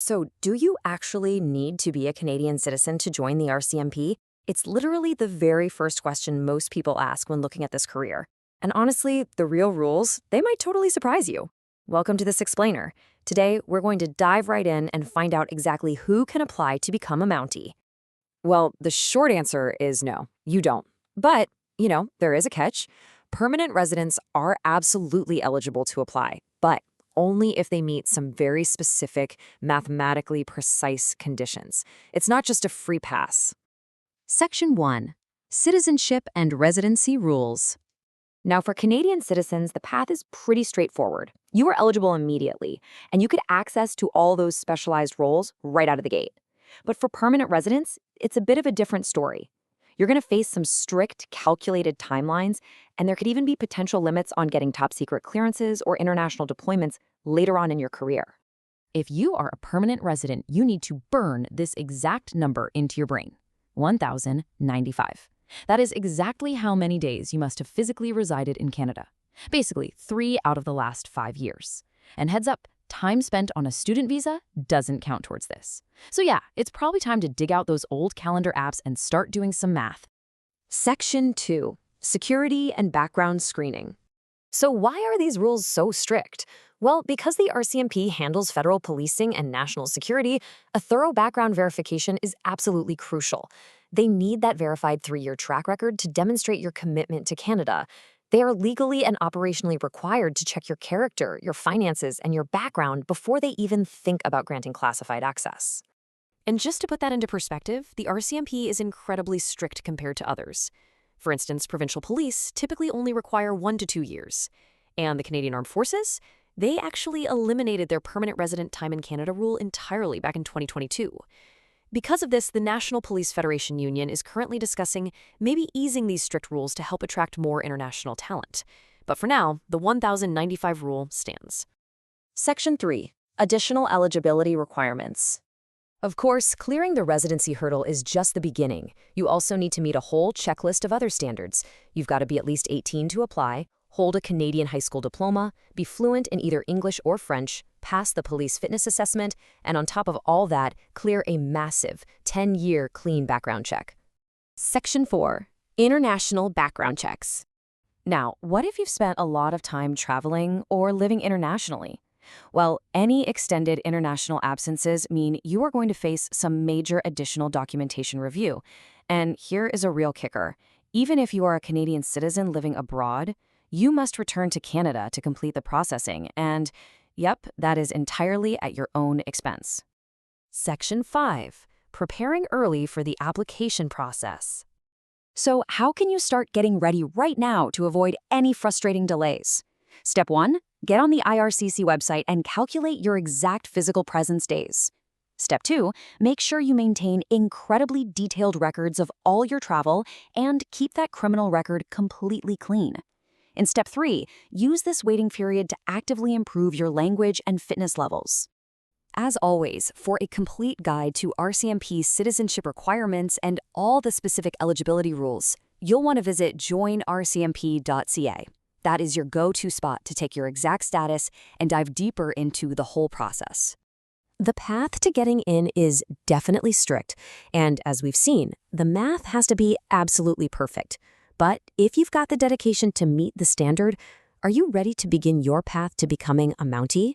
So, do you actually need to be a Canadian citizen to join the RCMP? It's literally the very first question most people ask when looking at this career. And honestly, the real rules, they might totally surprise you. Welcome to this explainer. Today, we're going to dive right in and find out exactly who can apply to become a Mountie. Well, the short answer is no, you don't. But, there is a catch. Permanent residents are absolutely eligible to apply, but only if they meet some very specific, mathematically precise conditions. It's not just a free pass. Section 1. Citizenship and Residency Rules. Now, for Canadian citizens, the path is pretty straightforward. You are eligible immediately, and you get access to all those specialized roles right out of the gate. But for permanent residents, it's a bit of a different story. You're going to face some strict, calculated timelines, and there could even be potential limits on getting top-secret clearances or international deployments later on in your career. If you are a permanent resident, you need to burn this exact number into your brain: 1,095. That is exactly how many days you must have physically resided in Canada. Basically, 3 out of the last 5 years. And heads up, time spent on a student visa doesn't count towards this. So yeah, it's probably time to dig out those old calendar apps and start doing some math. Section 2. Security and background screening. So why are these rules so strict? Well, because the RCMP handles federal policing and national security, a thorough background verification is absolutely crucial. They need that verified 3-year track record to demonstrate your commitment to Canada. They are legally and operationally required to check your character, your finances, and your background before they even think about granting classified access. And just to put that into perspective, the RCMP is incredibly strict compared to others. For instance, provincial police typically only require 1 to 2 years. And the Canadian Armed Forces, they actually eliminated their permanent resident time in Canada rule entirely back in 2022. Because of this, the National Police Federation Union is currently discussing maybe easing these strict rules to help attract more international talent. But for now, the 1,095 rule stands. Section 3. Additional eligibility requirements. Of course, clearing the residency hurdle is just the beginning. You also need to meet a whole checklist of other standards. You've got to be at least 18 to apply, hold a Canadian high school diploma, be fluent in either English or French, pass the police fitness assessment, and on top of all that, clear a massive 10-year clean background check. Section 4. International background checks. Now, what if you've spent a lot of time traveling or living internationally? Well, any extended international absences mean you are going to face some major additional documentation review. And here is a real kicker. Even if you are a Canadian citizen living abroad, you must return to Canada to complete the processing, and yep, that is entirely at your own expense. Section 5. Preparing early for the application process. So how can you start getting ready right now to avoid any frustrating delays? Step 1. Get on the IRCC website and calculate your exact physical presence days. Step 2. Make sure you maintain incredibly detailed records of all your travel and keep that criminal record completely clean. In Step 3, use this waiting period to actively improve your language and fitness levels. As always, for a complete guide to RCMP citizenship requirements and all the specific eligibility rules, you'll want to visit joinrcmp.ca. That is your go-to spot to take your exact status and dive deeper into the whole process. The path to getting in is definitely strict, and as we've seen, the math has to be absolutely perfect. But if you've got the dedication to meet the standard, are you ready to begin your path to becoming a Mountie?